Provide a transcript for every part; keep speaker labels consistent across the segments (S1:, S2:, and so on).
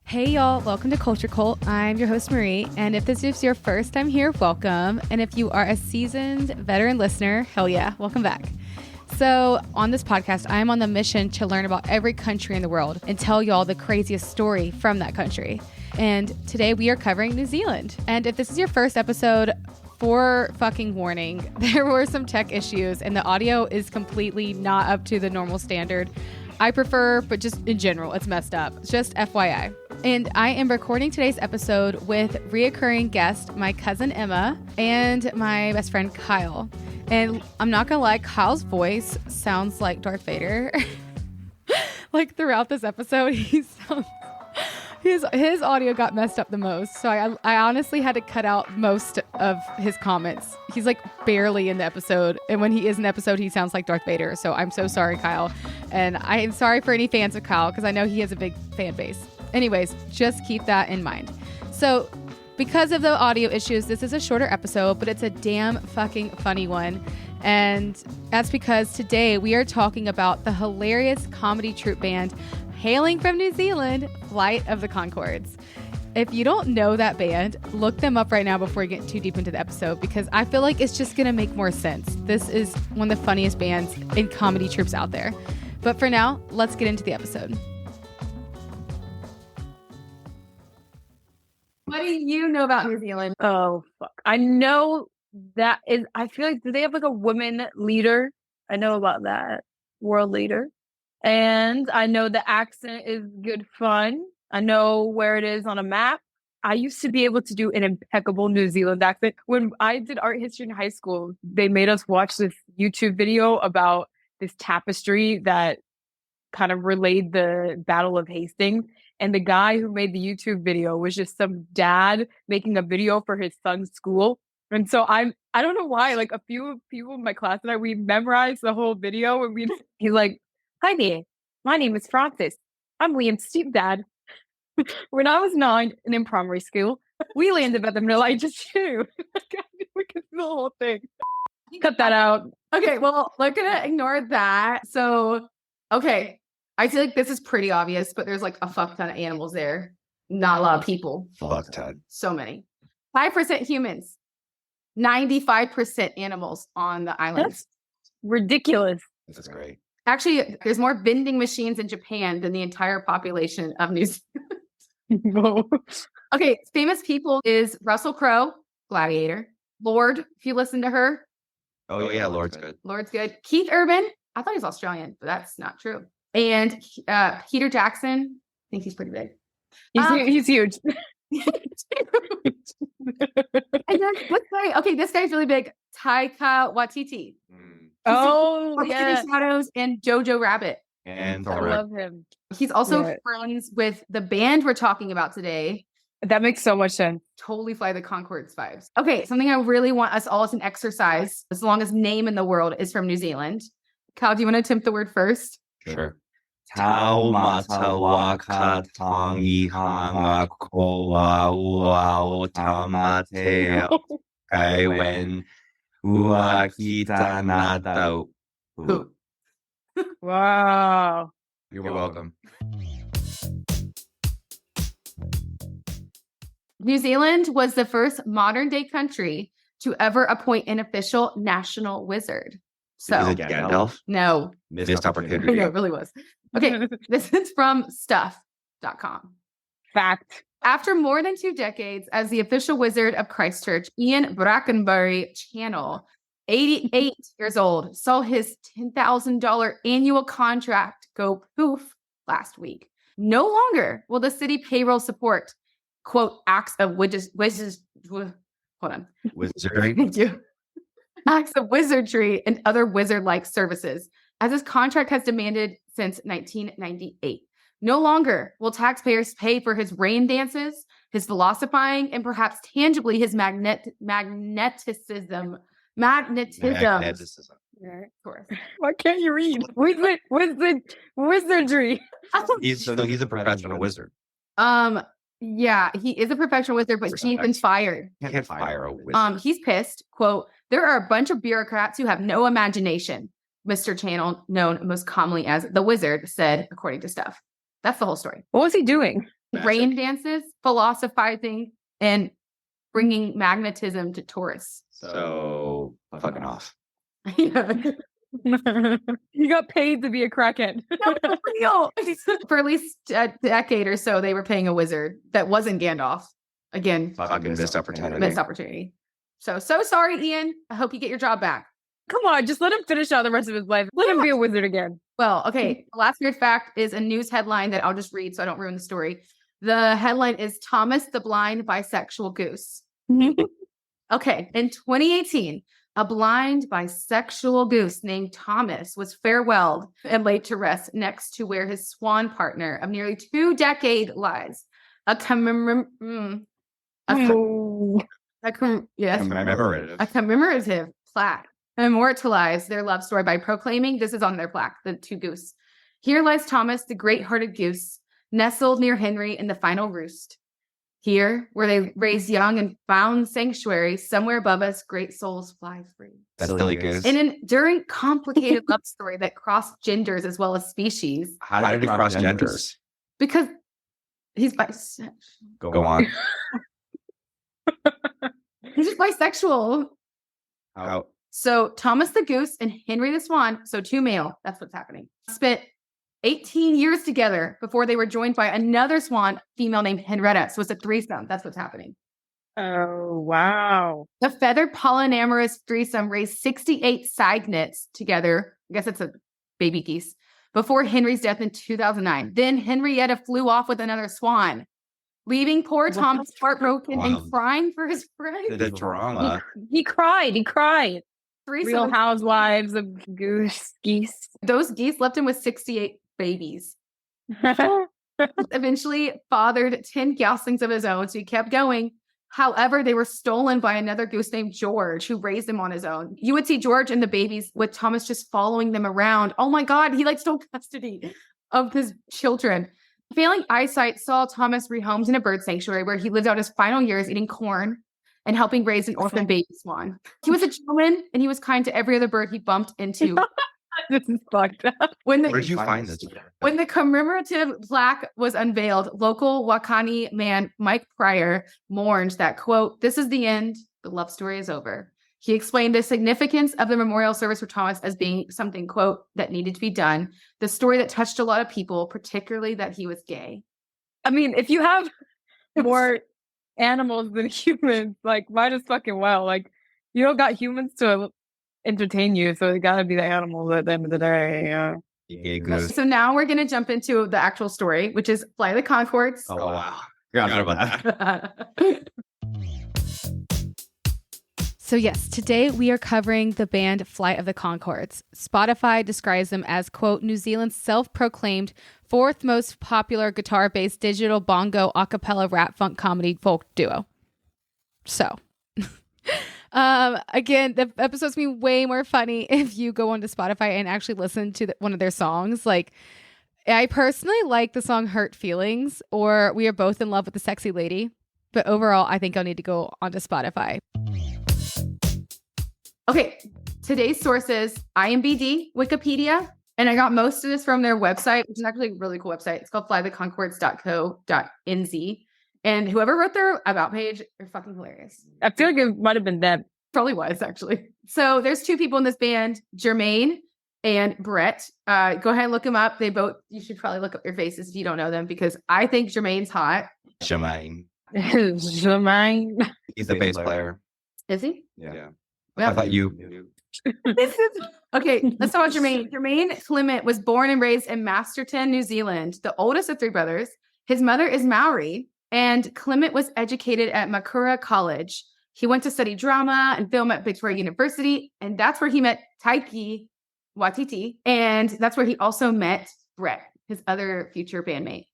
S1: Hey y'all, welcome to Culture Cult. I'm your host Marie, and if this is your first time here, welcome. And if you are a seasoned veteran listener, hell yeah, welcome back. So on this podcast, I am on the mission to learn about every country in the world and tell y'all the craziest story from that country. And today we are covering New Zealand. And if this is your first episode, for fucking warning, there were some tech issues and the audio is completely not up to the normal standard. I prefer, but just in general, it's messed up. Just FYI. And I am recording today's episode with reoccurring guest, my cousin Emma, and my best friend Kyle. And I'm not gonna lie, Kyle's voice sounds like Darth Vader. Like throughout this episode, his audio got messed up the most. So I honestly had to cut out most of his comments. He's like barely in the episode. And when he is in the episode, he sounds like Darth Vader. So I'm so sorry, Kyle. And I am sorry for any fans of Kyle because I know he has a big fan base. Anyways, just keep that in mind. So because of the audio issues, this is a shorter episode, but it's a damn fucking funny one. And that's because today we are talking about the hilarious comedy troupe band hailing from New Zealand, Flight of the Conchords. If you don't know that band, look them up right now before you get too deep into the episode, because I feel like it's just going to make more sense. This is one of the funniest bands and comedy troupes out there. But for now, let's get into the episode. What do you know about New Zealand?
S2: Oh, fuck. I know that is, I feel like, do they have like a woman leader? I know about that. World leader. And I know the accent is good fun. I know where it is on a map. I used to be able to do an impeccable New Zealand accent. When I did art history in high school, they made us watch this YouTube video about this tapestry that kind of relayed the Battle of Hastings. And the guy who made the YouTube video was just some dad making a video for his son's school. And so I don't know why, like a few people in my class and we memorized the whole video. And he's like, "Hi there, my name is Francis. I'm Liam's stepdad. When I was 9 and in primary school, we landed at the middle ages too." We can do the whole thing. Cut that out.
S1: Okay, well, we're gonna ignore that. So, okay. I feel like this is pretty obvious, but there's like a fuck ton of animals there. Not a lot of people.
S3: Fuck ton.
S1: So many. 5% humans. 95% animals on the island.
S2: That's ridiculous.
S3: That's great.
S1: Actually, there's more vending machines in Japan than the entire population of New Zealand.
S2: No.
S1: Okay, famous people is Russell Crowe, Gladiator. Lorde, if you listen to her.
S3: Oh yeah, Lord's good.
S1: Lorde's good. Keith Urban. I thought he was Australian, but that's not true. And Peter Jackson, I think he's pretty big.
S2: He's huge.
S1: And then this guy's really big. Taika Waititi.
S2: Oh,
S1: yeah. Shadows and Jojo Rabbit.
S3: And
S2: I love him.
S1: He's also friends with the band we're talking about today.
S2: That makes so much sense.
S1: Totally Fly the Conchords vibes. Okay, something I really want us all as an exercise, as long as name in the world is from New Zealand. Kyle, do you want to attempt the word first?
S3: Sure. Taumata waka tangi hanga koa uao tamateo kaiwen uakita natau.
S2: Wow.
S3: You're welcome.
S1: New Zealand was the first modern day country to ever appoint an official national wizard. So,
S3: is it Gandalf?
S1: No.
S3: Missed opportunity.
S1: No, it really was. Okay, this is from stuff.com.
S2: Fact.
S1: After more than 2 decades as the official wizard of Christchurch, Ian Brackenbury Channel, 88 years old, saw his $10,000 annual contract go poof last week. No longer will the city payroll support, quote, acts of hold on.
S3: Wizardry.
S1: Thank you. Acts of wizardry and other wizard-like services, as his contract has demanded since 1998. No longer will taxpayers pay for his rain dances, his philosophizing, and perhaps tangibly his magnetism.
S2: Yeah, of course. Why can't you read? Wizardry.
S3: He's a professional wizard.
S1: Yeah, he is a professional wizard, but he's been fired.
S3: You can't fire a wizard.
S1: He's pissed. Quote, "There are a bunch of bureaucrats who have no imagination," Mr. Channel, known most commonly as the Wizard, said, according to Stuff. That's the whole story.
S2: What was he doing?
S1: rain dances, philosophizing, and bringing magnetism to tourists.
S3: So fucking off.
S1: Yeah.
S2: You got paid to be a crackhead.
S1: No, for real. For at least a decade or so, they were paying a wizard that wasn't Gandalf. Again,
S3: Fucking missed opportunity.
S1: missed opportunity. So sorry, Ian. I hope you get your job back.
S2: Come on, just let him finish out the rest of his life. Let him be a wizard again.
S1: Well, okay. The last weird fact is a news headline that I'll just read so I don't ruin the story. The headline is Thomas the Blind Bisexual Goose. Okay. In 2018, a blind bisexual goose named Thomas was farewelled and laid to rest next to where his swan partner of nearly 2 decades lies. A commemorative plaque immortalized their love story by proclaiming, this is on their plaque, the two goose. Here lies Thomas, the great-hearted goose, nestled near Henry in the final roost. Here, where they raised young and found sanctuary, somewhere above us, great souls fly free.
S3: That's silly goose.
S1: In an enduring, complicated love story that crossed genders as well as species.
S3: How did it cross genders?
S1: Because he's bisexual.
S3: Go on.
S1: He's just bisexual.
S3: How?
S1: So Thomas the goose and Henry the swan, so 2 male, that's what's happening, spent 18 years together before they were joined by another swan female named Henrietta. So it's a threesome. That's what's happening.
S2: Oh, wow.
S1: The feathered polyamorous threesome raised 68 cygnets together. I guess it's a baby geese before Henry's death in 2009. Then Henrietta flew off with another swan, leaving poor Thomas heartbroken and crying for his friend.
S3: The drama.
S2: He cried.
S1: Threesome.
S2: Real Housewives of Geese.
S1: Those geese left him with 68 babies. Eventually fathered 10 goslings of his own, so he kept going. However, they were stolen by another goose named George, who raised them on his own. You would see George and the babies with Thomas just following them around. Oh my God, he stole custody of his children. Failing eyesight saw Thomas rehomed in a bird sanctuary where he lived out his final years eating corn and helping raise an orphan baby swan. He was a gentleman and he was kind to every other bird he bumped into.
S2: This is fucked up.
S3: Where did you find this?
S1: When the commemorative plaque was unveiled, local Wakani man Mike Pryor mourned that, quote, "This is the end. The love story is over." He explained the significance of the memorial service for Thomas as being something, quote, that needed to be done. The story that touched a lot of people, particularly that he was gay.
S2: I mean, if you have more animals than humans, might as fucking well. You don't got humans to entertain you, so it gotta be the animals at the end of the day.
S3: Gay goose.
S1: So now we're going to jump into the actual story, which is Fly the Conchords.
S3: Oh, wow. Forgot about that.
S1: So yes, today we are covering the band Flight of the Conchords. Spotify describes them as, quote, New Zealand's self-proclaimed 4th most popular guitar-based digital bongo a cappella rap-funk-comedy folk duo. So, again, the episode's gonna be way more funny if you go onto Spotify and actually listen to one of their songs. I personally like the song Hurt Feelings or We Are Both in Love with the Sexy Lady. But overall, I think I'll need to go onto Spotify. Okay, today's sources, IMBD, Wikipedia, and I got most of this from their website, which is actually a really cool website. It's called flytheconchords.co.nz. And whoever wrote their about page are fucking hilarious.
S2: I feel like it might have been them.
S1: Probably was, actually. So there's 2 people in this band, Jermaine and Brett. Go ahead and look them up. You should probably look up their faces if you don't know them, because I think Jermaine's hot.
S3: Jermaine.
S2: Jermaine.
S3: He's the bass player.
S1: Is he?
S3: Yeah.
S1: Well,
S3: I thought you knew.
S1: Okay, let's talk about Jermaine. Jermaine Clement was born and raised in Masterton, New Zealand, the oldest of 3 brothers. His mother is Maori, and Clement was educated at Makura College. He went to study drama and film at Victoria University, and that's where he met Taiki Watiti, and that's where he also met Brett, his other future bandmate.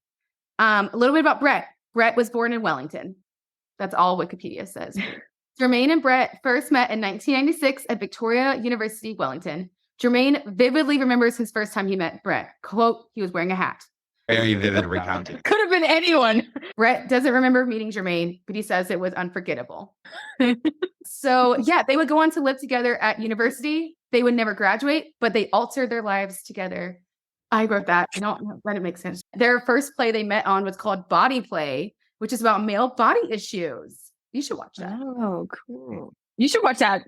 S1: A little bit about Brett. Brett was born in Wellington. That's all Wikipedia says. Jermaine and Brett first met in 1996 at Victoria University, Wellington. Jermaine vividly remembers his first time he met Brett. Quote, he was wearing a hat.
S3: Very vivid recounting.
S2: Could have been anyone.
S1: Brett doesn't remember meeting Jermaine, but he says it was unforgettable. So yeah, they would go on to live together at university. They would never graduate, but they altered their lives together. I wrote that. I don't know. That didn't make sense. Their first play they met on was called Body Play, which is about male body issues. You should watch that.
S2: Oh, cool. You should watch that.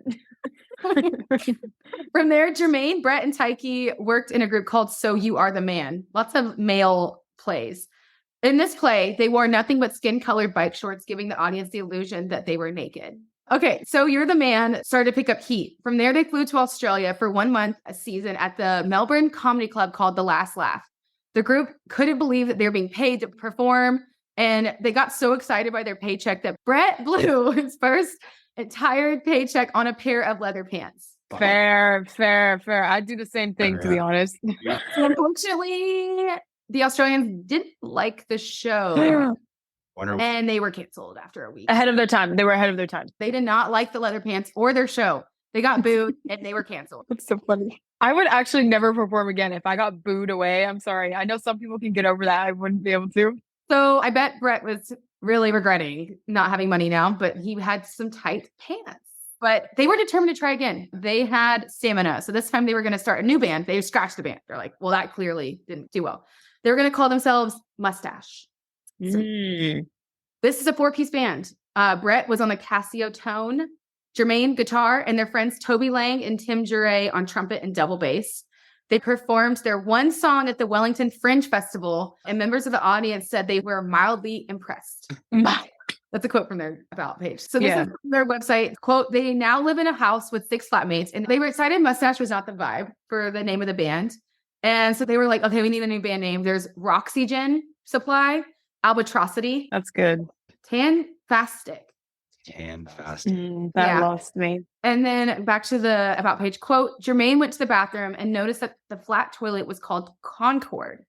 S1: From there, Jermaine, Brett, and Tyke worked in a group called So You Are the Man. Lots of male plays. In this play, they wore nothing but skin-colored bike shorts, giving the audience the illusion that they were naked. Okay, So You're the Man started to pick up heat. From there, they flew to Australia for 1 month a season at the Melbourne comedy club called The Last Laugh. The group couldn't believe that they were being paid to perform, and they got so excited by their paycheck that Brett blew his first entire paycheck on a pair of leather pants.
S2: Fair. I'd do the same thing, to be honest.
S1: So unfortunately, the Australians didn't like the show. And they were canceled after a week.
S2: Ahead of their time. They were ahead of their time.
S1: They did not like the leather pants or their show. They got booed and they were canceled.
S2: That's so funny. I would actually never perform again if I got booed away. I'm sorry. I know some people can get over that. I wouldn't be able to.
S1: So I bet Brett was really regretting not having money now, but he had some tight pants. But they were determined to try again. They had stamina. So this time they were going to start a new band. They scratched the band. They're like, well, that clearly didn't do well. They were going to call themselves Mustache. So this is a 4-piece band. Brett was on the Casio tone, Jermaine guitar, and their friends Toby Lang and Tim Jure on trumpet and double bass. They performed their one song at the Wellington Fringe Festival, and members of the audience said they were mildly impressed. That's a quote from their About page. So this is their website. Quote, they now live in a house with 6 flatmates, and they were excited Mustache was not the vibe for the name of the band. And so they were like, okay, we need a new band name. There's Roxygen Supply, Albatrosity.
S2: That's good.
S1: Tanfastic.
S2: That lost me.
S1: And then back to the About page. Quote, Jermaine went to the bathroom and noticed that the flat toilet was called Concord.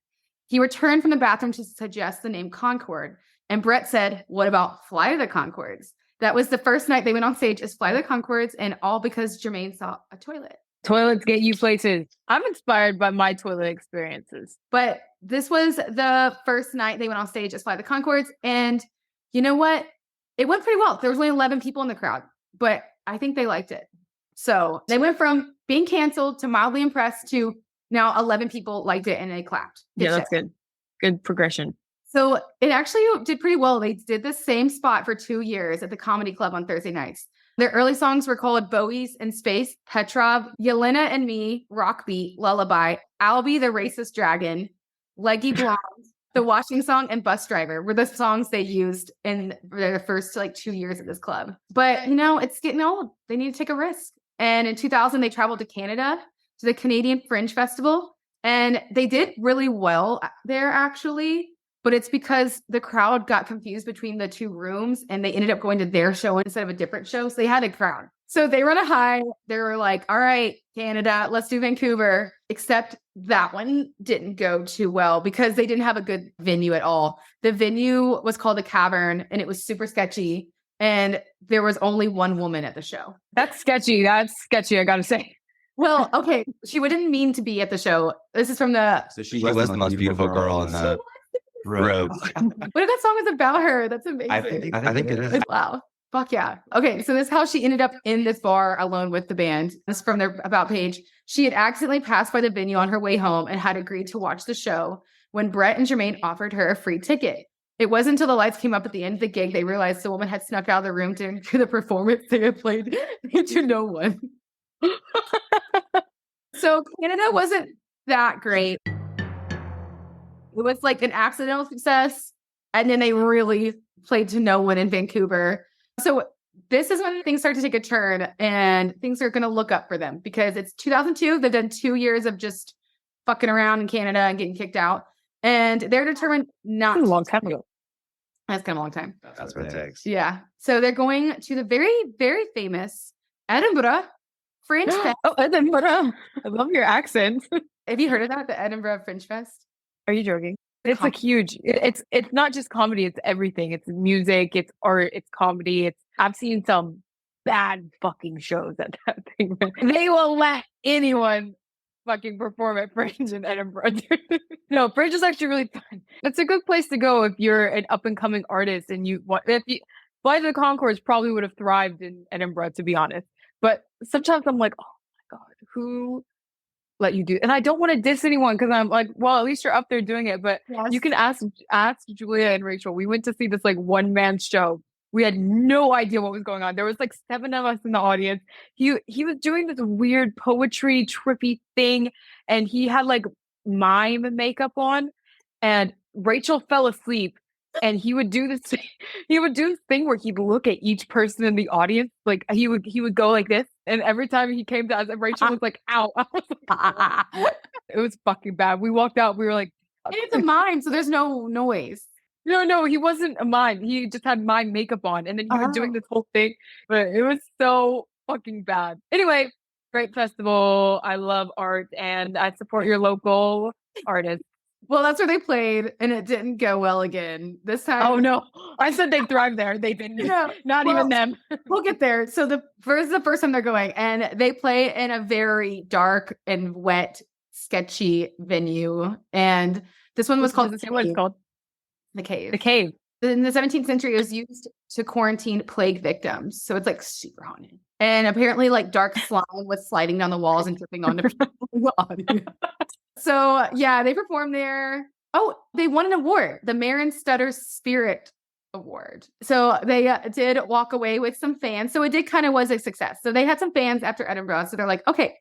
S1: He returned from the bathroom to suggest the name Concord. And Brett said, what about Fly to the Conchords? That was the first night they went on stage as Fly to the Conchords, and all because Jermaine saw a toilet.
S2: Toilets get you places. I'm inspired by my toilet experiences.
S1: But this was the first night they went on stage as Fly to the Conchords. And you know what? It went pretty well. There was only 11 people in the crowd, but I think they liked it. So they went from being canceled to mildly impressed to now 11 people liked it and they clapped.
S2: That's good. Good progression.
S1: So it actually did pretty well. They did the same spot for 2 years at the comedy club on Thursday nights. Their early songs were called Bowie's in Space, Petrov, Yelena and Me, Rock Beat, Lullaby, Albie the Racist Dragon, Leggy Blonde, The Washing Song, and Bus Driver were the songs they used in their first 2 years at this club. But, it's getting old. They need to take a risk. And in 2000, they traveled to Canada to the Canadian Fringe Festival. And they did really well there, actually. But it's because the crowd got confused between the 2 rooms and they ended up going to their show instead of a different show. So they had a crowd. So they were on a high. They were like, all right, Canada, let's do Vancouver. Except that one didn't go too well because they didn't have a good venue at all. The venue was called the Cavern and it was super sketchy. And there was only one woman at the show.
S2: That's sketchy. I got to say.
S1: Well, okay. She didn't mean to be at the show. This is from the...
S3: So she was the most beautiful girl in the... robe.
S1: What if that song was about her? That's amazing.
S3: I think it is.
S1: Wow. Fuck yeah. Okay, so this is how she ended up in this bar alone with the band. This is from their About page. She had accidentally passed by the venue on her way home and had agreed to watch the show when Brett and Jermaine offered her a free ticket. It wasn't until the lights came up at the end of the gig they realized the woman had snuck out of the room during the performance they had played to no one. So Canada wasn't that great. It was like an accidental success. And then they really played to no one in Vancouver. So this is when things start to take a turn and things are going to look up for them because it's 2002. They've done 2 years of just fucking around in Canada and getting kicked out. And they're determined not
S2: That's a long time ago.
S1: That's kind of a long time.
S3: That's what it takes.
S1: Yeah. So they're going to the very, very famous Edinburgh Fringe Fest.
S2: Oh, Edinburgh. I love your accent.
S1: Have you heard of that? The Edinburgh Fringe Fest?
S2: Are you joking? It's like huge. It's not just comedy. It's everything. It's music. It's art. It's comedy. I've seen some bad fucking shows at that thing. They will let anyone fucking perform at Fringe in Edinburgh. No, Fringe is actually really fun. It's a good place to go if you're an up and coming artist and Fly to the Conchords probably would have thrived in Edinburgh, to be honest. But sometimes I'm like, oh my God, who let you do. And I don't want to diss anyone because I'm like, well, at least you're up there doing it. But you can ask Julia and Rachel. We went to see this like one man show. We had no idea what was going on. There was like 7 of us in the audience. He was doing this weird poetry trippy thing, and he had like mime makeup on, and Rachel fell asleep. And he would do this. He would do this thing where he'd look at each person in the audience, like he would go like this, and every time he came to us, Rachel was like, "Ow!" I was like, it was fucking bad. We walked out. We were like,
S1: And it's a mime, so there's no noise.
S2: No, he wasn't a mime. He just had mime makeup on, and then he was doing this whole thing, but it was so fucking bad. Anyway, great festival. I love art, and I support your local artists.
S1: Well, that's where they played, and it didn't go well again this time.
S2: Oh no, I said they thrive there. They didn't.
S1: No,
S2: Not even them.
S1: We'll get there. So this is the first time they're going, and they play in a very dark and wet, sketchy venue. And this one was called
S2: What's it called?
S1: The Cave.
S2: The Cave.
S1: In the 17th century, it was used to quarantine plague victims. So it's like super haunted. And apparently, like dark slime was sliding down the walls and dripping onto people. So yeah, they performed there. Oh, they won an award, the Marin Stutter Spirit Award. So they did walk away with some fans. So it did kind of was a success. So they had some fans after Edinburgh. So they're like, okay,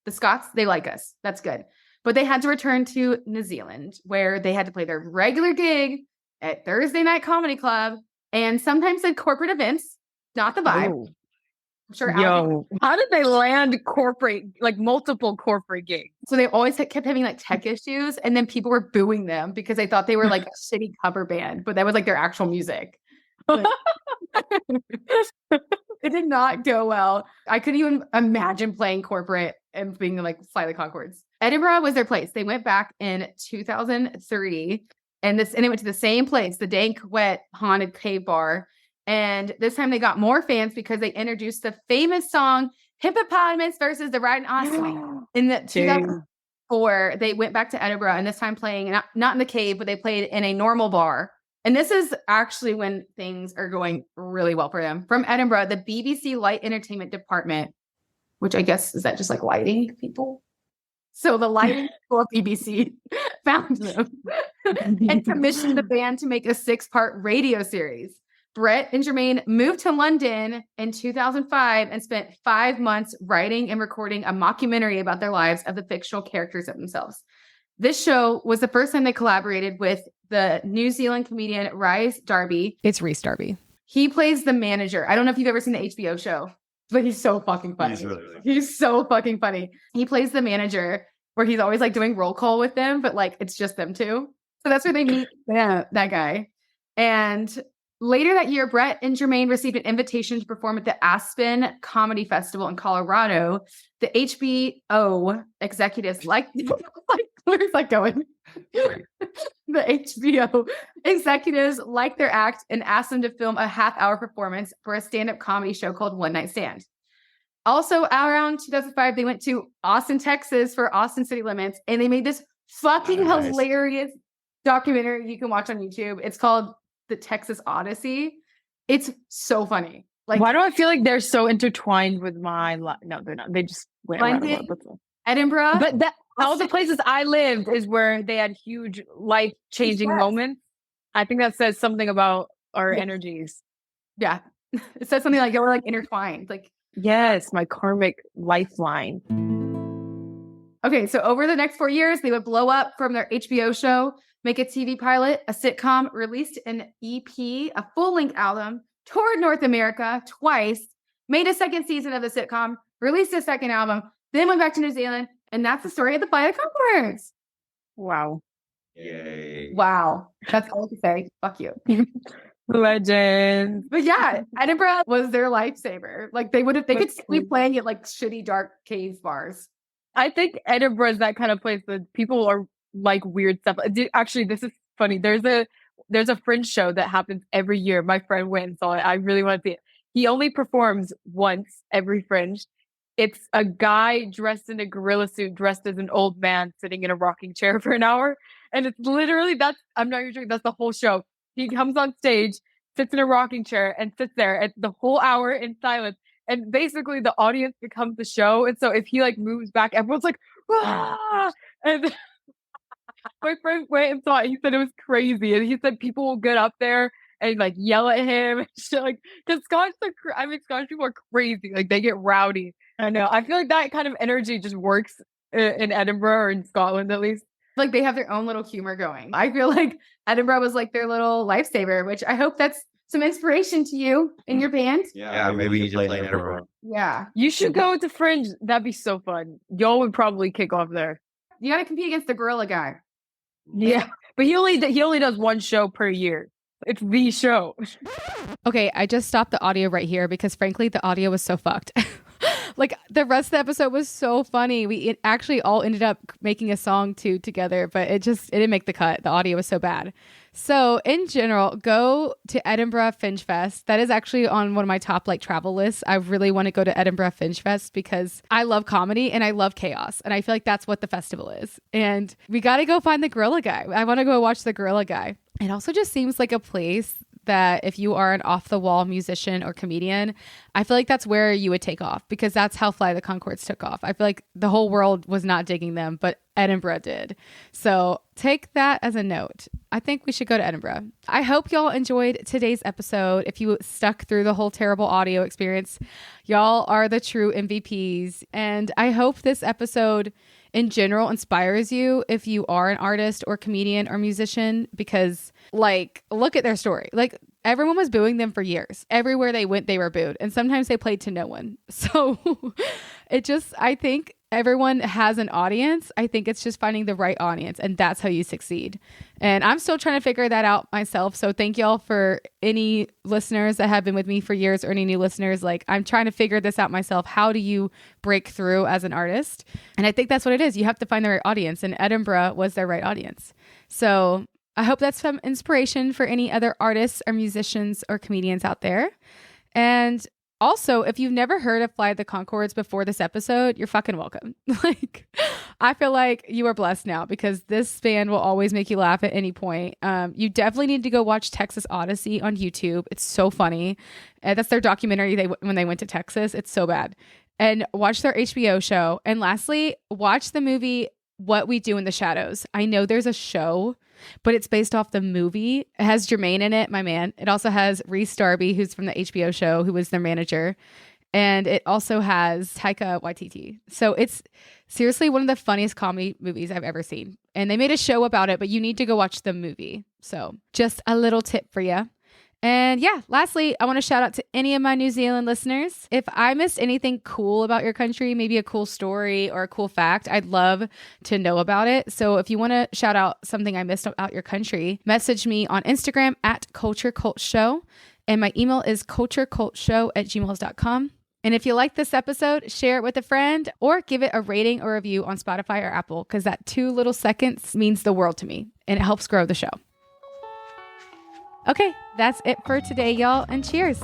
S1: the Scots, they like us. That's good. But they had to return to New Zealand, where they had to play their regular gig at Thursday Night Comedy Club and sometimes at corporate events, not the vibe.
S2: Oh.
S1: I'm sure.
S2: Yo, how did they land corporate, like multiple corporate gigs?
S1: So they always kept having like tech issues, and then people were booing them because they thought they were like a shitty cover band, but that was like their actual music. It did not go well. I couldn't even imagine playing corporate and being like Fly the Conchords. Edinburgh was their place. They went back in 2003, and they went to the same place, the dank, wet, haunted cave bar. And this time they got more fans because they introduced the famous song Hippopotamus versus the Riding Ostrich. In the 2004, they went back to Edinburgh, and this time playing not in the cave, but they played in a normal bar. And this is actually when things are going really well for them. From Edinburgh, the BBC Light Entertainment Department, which I guess is that just like lighting people? So the lighting people of BBC found them and commissioned the band to make a 6-part radio series. Brett and Jermaine moved to London in 2005 and spent 5 months writing and recording a mockumentary about their lives of the fictional characters of themselves. This show was the first time they collaborated with the New Zealand comedian Rhys Darby.
S4: It's Rhys Darby.
S1: He plays the manager. I don't know if you've ever seen the HBO show, but he's so fucking funny. He's so fucking funny. He plays the manager where he's always like doing roll call with them, but like it's just them two. So that's where they meet that guy. And later that year, Brett and Jermaine received an invitation to perform at the Aspen Comedy Festival in Colorado. The HBO executives where's that going? The HBO executives liked their act and asked them to film a half-hour performance for a stand-up comedy show called One Night Stand. Also, around 2005, they went to Austin, Texas for Austin City Limits, and they made this fucking hilarious documentary you can watch on YouTube. It's called The Texas Odyssey. It's so funny. Like,
S2: why do I feel like they're so intertwined with my life? No, they're not. They just went around
S1: Edinburgh.
S2: But all the places I lived is where they had huge life-changing moments. I think that says something about our energies.
S1: Yeah. It says something like, we're like intertwined. Like,
S2: yes, my karmic lifeline.
S1: Okay, so over the next 4 years, they would blow up from their HBO show, make a TV pilot, a sitcom, released an EP, a full-length album, toured North America twice, made a second season of the sitcom, released a second album, then went back to New Zealand, and that's the story of the Fly the Conchords.
S2: Wow.
S3: Yay.
S1: Wow. That's all I can say. Fuck you.
S2: Legend.
S1: But yeah, Edinburgh was their lifesaver. Like they could be playing at like shitty dark cave bars.
S2: I think Edinburgh is that kind of place that people are like weird stuff. Actually, this is funny. There's a Fringe show that happens every year. My friend went and saw it. I really want to see it. He only performs once every Fringe. It's a guy dressed in a gorilla suit, dressed as an old man, sitting in a rocking chair for an hour. And it's literally, I'm not even joking, that's the whole show. He comes on stage, sits in a rocking chair, and sits there at the whole hour in silence. And basically the audience becomes the show. And so if he like moves back, everyone's like, "Ah!" And my friend went and saw it. He said it was crazy, and he said people will get up there and like yell at him and shit. Like, because Scottish people are crazy. Like, they get rowdy. I know. I feel like that kind of energy just works in Edinburgh or in Scotland at least.
S1: Like they have their own little humor going. I feel like Edinburgh was like their little lifesaver, which I hope that's some inspiration to you in your band.
S3: Yeah, maybe you play in Edinburgh.
S1: Yeah.
S2: You should go to Fringe. That'd be so fun. Y'all would probably kick off there.
S1: You got to compete against the gorilla guy.
S2: Yeah, but he only does one show per year. It's the show.
S1: Okay, I just stopped the audio right here because frankly, the audio was so fucked. Like the rest of the episode was so funny. It actually all ended up making a song together, but it didn't make the cut. The audio was so bad. So in general, go to Edinburgh Fringe Fest. That is actually on one of my top like travel lists. I really want to go to Edinburgh Fringe Fest because I love comedy and I love chaos. And I feel like that's what the festival is. And we got to go find the gorilla guy. I want to go watch the gorilla guy. It also just seems like a place that if you are an off-the-wall musician or comedian, I feel like that's where you would take off because that's how Fly the Conchords took off. I feel like the whole world was not digging them, but Edinburgh did. So take that as a note. I think we should go to Edinburgh. I hope y'all enjoyed today's episode. If you stuck through the whole terrible audio experience, y'all are the true MVPs. And I hope this episode in general inspires you if you are an artist or comedian or musician, because like, look at their story. Like everyone was booing them for years. Everywhere they went, they were booed. And sometimes they played to no one. So I think everyone has an audience. I think it's just finding the right audience, and that's how you succeed. And I'm still trying to figure that out myself. So thank y'all for any listeners that have been with me for years or any new listeners. Like I'm trying to figure this out myself. How do you break through as an artist? And I think that's what it is. You have to find the right audience, and Edinburgh was their right audience. So I hope that's some inspiration for any other artists or musicians or comedians out there. And also, if you've never heard of Fly the Conchords before this episode, you're fucking welcome. Like, I feel like you are blessed now because this band will always make you laugh at any point. You definitely need to go watch Texas Odyssey on YouTube. It's so funny. That's their documentary when they went to Texas. It's so bad. And watch their HBO show. And lastly, watch the movie What We Do in the Shadows. I know there's a show, but it's based off the movie. It has Jermaine in it, my man. It also has Reese Darby, who's from the HBO show, who was their manager. And it also has Taika Waititi. So it's seriously one of the funniest comedy movies I've ever seen. And they made a show about it, but you need to go watch the movie. So just a little tip for you. And yeah, lastly, I want to shout out to any of my New Zealand listeners. If I missed anything cool about your country, maybe a cool story or a cool fact, I'd love to know about it. So if you want to shout out something I missed about your country, message me on Instagram at culturecultshow. And my email is culturecultshow@gmail.com. And if you like this episode, share it with a friend or give it a rating or review on Spotify or Apple, because that 2 little seconds means the world to me and it helps grow the show. Okay, that's it for today, y'all, and cheers.